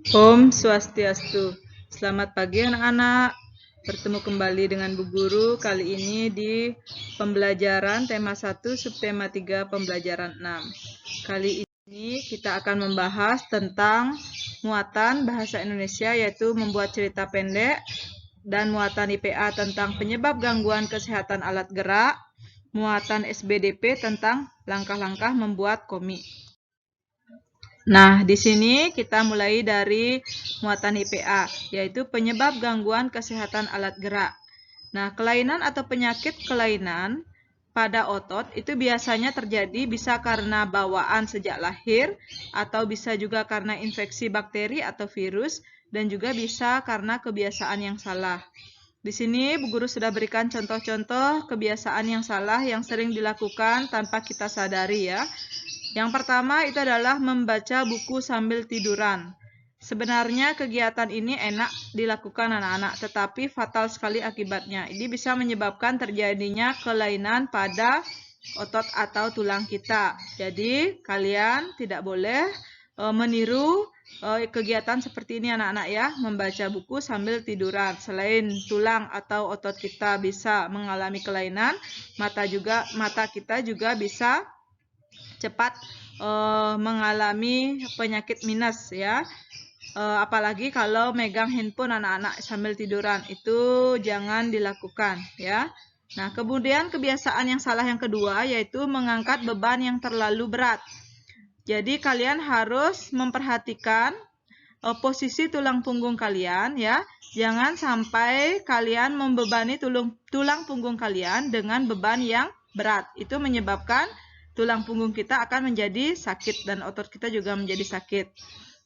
Om Swastiastu. Selamat pagi anak-anak. Bertemu kembali dengan Bu Guru kali ini di pembelajaran tema 1 subtema 3 pembelajaran 6. Kali ini kita akan membahas tentang muatan bahasa Indonesia yaitu membuat cerita pendek dan muatan IPA tentang penyebab gangguan kesehatan alat gerak, muatan SBDP tentang langkah-langkah membuat komik. Nah, di sini kita mulai dari muatan IPA, yaitu penyebab gangguan kesehatan alat gerak. Nah, kelainan atau penyakit kelainan pada otot itu biasanya terjadi bisa karena bawaan sejak lahir, atau bisa juga karena infeksi bakteri atau virus, dan juga bisa karena kebiasaan yang salah. Di sini Bu Guru sudah berikan contoh-contoh kebiasaan yang salah yang sering dilakukan tanpa kita sadari ya. Yang pertama itu adalah membaca buku sambil tiduran. Sebenarnya kegiatan ini enak dilakukan anak-anak, tetapi fatal sekali akibatnya. Ini bisa menyebabkan terjadinya kelainan pada otot atau tulang kita. Jadi kalian tidak boleh meniru kegiatan seperti ini anak-anak ya, membaca buku sambil tiduran. Selain tulang atau otot kita bisa mengalami kelainan, mata kita juga bisa cepat mengalami penyakit minus ya. Apalagi kalau megang handphone anak-anak sambil tiduran, itu jangan dilakukan ya. Nah, kemudian kebiasaan yang salah yang kedua yaitu mengangkat beban yang terlalu berat. Jadi kalian harus memperhatikan posisi tulang punggung kalian ya. Jangan sampai kalian membebani tulang punggung kalian dengan beban yang berat. Itu menyebabkan tulang punggung kita akan menjadi sakit dan otot kita juga menjadi sakit.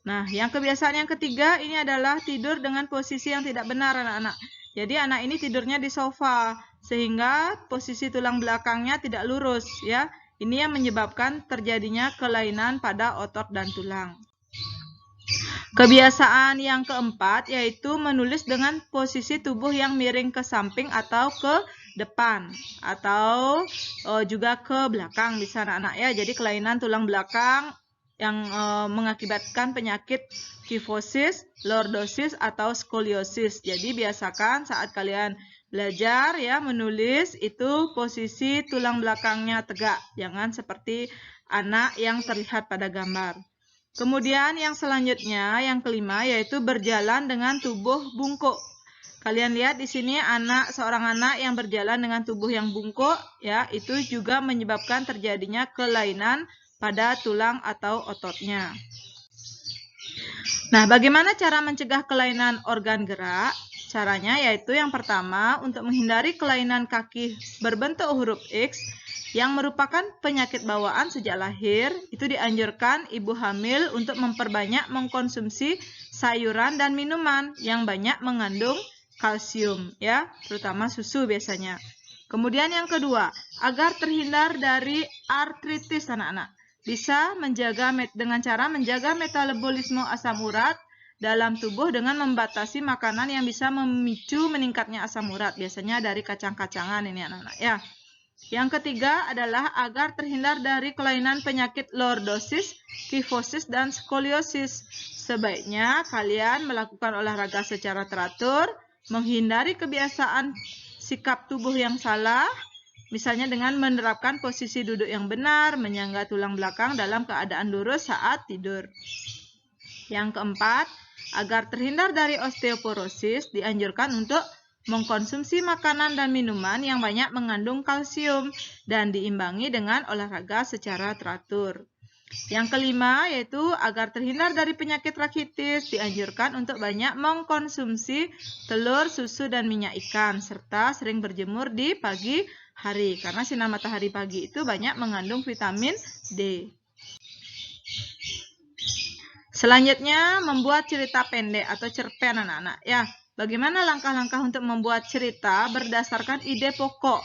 Nah, yang kebiasaan yang ketiga ini adalah tidur dengan posisi yang tidak benar anak-anak. Jadi anak ini tidurnya di sofa sehingga posisi tulang belakangnya tidak lurus ya. Ini yang menyebabkan terjadinya kelainan pada otot dan tulang. Kebiasaan yang keempat yaitu menulis dengan posisi tubuh yang miring ke samping atau ke depan atau juga ke belakang bisa anak-anak ya. Jadi kelainan tulang belakang yang mengakibatkan penyakit kifosis, lordosis atau skoliosis. Jadi biasakan saat kalian belajar ya menulis itu posisi tulang belakangnya tegak, jangan seperti anak yang terlihat pada gambar. Kemudian yang selanjutnya, yang kelima, yaitu berjalan dengan tubuh bungkuk. Kalian lihat di sini seorang anak yang berjalan dengan tubuh yang bungkuk, ya, itu juga menyebabkan terjadinya kelainan pada tulang atau ototnya. Nah, bagaimana cara mencegah kelainan organ gerak? Caranya yaitu yang pertama, untuk menghindari kelainan kaki berbentuk huruf X, yang merupakan penyakit bawaan sejak lahir, itu dianjurkan ibu hamil untuk memperbanyak mengkonsumsi sayuran dan minuman yang banyak mengandung kalsium, ya, terutama susu biasanya. Kemudian yang kedua, agar terhindar dari artritis anak-anak, bisa dengan cara menjaga metabolisme asam urat dalam tubuh dengan membatasi makanan yang bisa memicu meningkatnya asam urat, biasanya dari kacang-kacangan ini anak-anak ya. Yang ketiga adalah agar terhindar dari kelainan penyakit lordosis, kifosis, dan skoliosis. Sebaiknya kalian melakukan olahraga secara teratur, menghindari kebiasaan sikap tubuh yang salah, misalnya dengan menerapkan posisi duduk yang benar, menyangga tulang belakang dalam keadaan lurus saat tidur. Yang keempat, agar terhindar dari osteoporosis, dianjurkan untuk mengkonsumsi makanan dan minuman yang banyak mengandung kalsium dan diimbangi dengan olahraga secara teratur. Yang kelima yaitu agar terhindar dari penyakit rakitis, dianjurkan untuk banyak mengkonsumsi telur, susu, dan minyak ikan, serta sering berjemur di pagi hari, karena sinar matahari pagi itu banyak mengandung vitamin D. Selanjutnya, membuat cerita pendek atau cerpen anak-anak ya. Bagaimana langkah-langkah untuk membuat cerita berdasarkan ide pokok?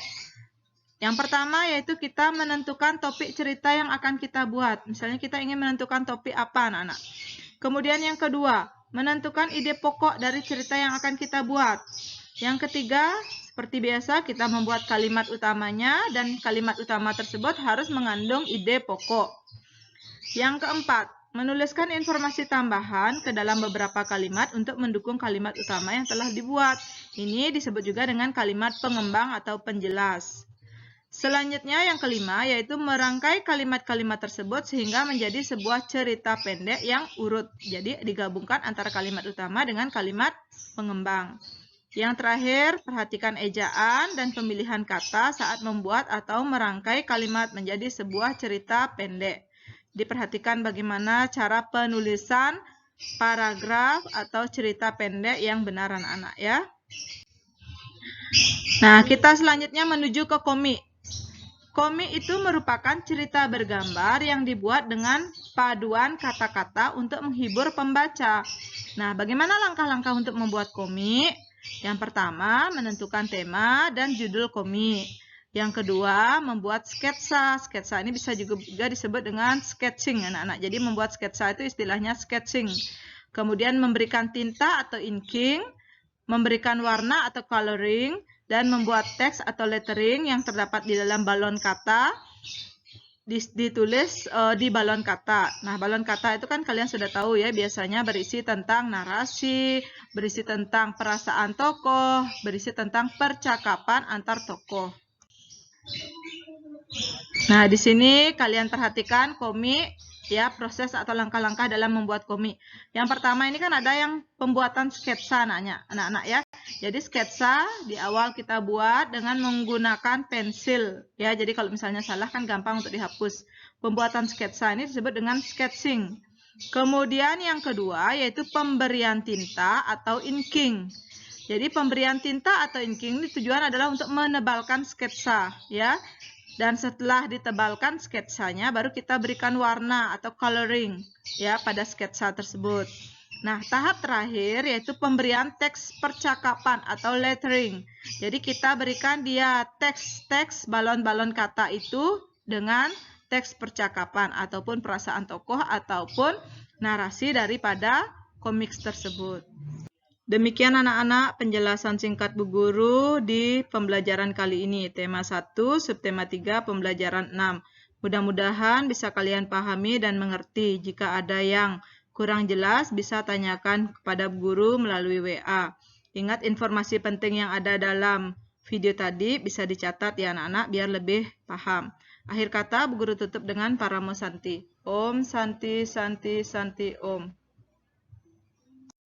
Yang pertama yaitu kita menentukan topik cerita yang akan kita buat. Misalnya kita ingin menentukan topik apa anak-anak. Kemudian yang kedua, menentukan ide pokok dari cerita yang akan kita buat. Yang ketiga, seperti biasa kita membuat kalimat utamanya dan kalimat utama tersebut harus mengandung ide pokok. Yang keempat, menuliskan informasi tambahan ke dalam beberapa kalimat untuk mendukung kalimat utama yang telah dibuat. Ini disebut juga dengan kalimat pengembang atau penjelas. Selanjutnya yang kelima yaitu merangkai kalimat-kalimat tersebut sehingga menjadi sebuah cerita pendek yang urut. Jadi digabungkan antara kalimat utama dengan kalimat pengembang. Yang terakhir, perhatikan ejaan dan pemilihan kata saat membuat atau merangkai kalimat menjadi sebuah cerita pendek. Diperhatikan bagaimana cara penulisan paragraf atau cerita pendek yang benar anak-anak ya. Nah, kita selanjutnya menuju ke komik. Komik itu merupakan cerita bergambar yang dibuat dengan paduan kata-kata untuk menghibur pembaca. Nah, bagaimana langkah-langkah untuk membuat komik? Yang pertama, menentukan tema dan judul komik. Yang kedua, membuat sketsa. Sketsa ini bisa juga disebut dengan sketching, anak-anak. Jadi, membuat sketsa itu istilahnya sketching. Kemudian, memberikan tinta atau inking, memberikan warna atau coloring, dan membuat teks atau lettering yang terdapat di dalam balon kata ditulis di balon kata. Nah, balon kata itu kan kalian sudah tahu ya, biasanya berisi tentang narasi, berisi tentang perasaan tokoh, berisi tentang percakapan antar tokoh. Nah, di sini kalian perhatikan komik ya, proses atau langkah-langkah dalam membuat komik. Yang pertama ini kan ada yang pembuatan sketsa anak-anak ya. Jadi sketsa di awal kita buat dengan menggunakan pensil ya. Jadi kalau misalnya salah kan gampang untuk dihapus. Pembuatan sketsa ini disebut dengan sketching. Kemudian yang kedua yaitu pemberian tinta atau inking. Jadi pemberian tinta atau inking ini tujuan adalah untuk menebalkan sketsa ya. Dan setelah ditebalkan sketsanya, baru kita berikan warna atau coloring ya pada sketsa tersebut. Nah, tahap terakhir yaitu pemberian teks percakapan atau lettering. Jadi kita berikan dia teks-teks balon-balon kata itu dengan teks percakapan ataupun perasaan tokoh ataupun narasi daripada komik tersebut. Demikian anak-anak penjelasan singkat Bu Guru di pembelajaran kali ini. Tema 1, subtema 3, pembelajaran 6. Mudah-mudahan bisa kalian pahami dan mengerti. Jika ada yang kurang jelas, bisa tanyakan kepada Bu Guru melalui WA. Ingat informasi penting yang ada dalam video tadi bisa dicatat ya anak-anak biar lebih paham. Akhir kata Bu Guru tutup dengan Paramo Santi. Om Santi Santi Santi Om.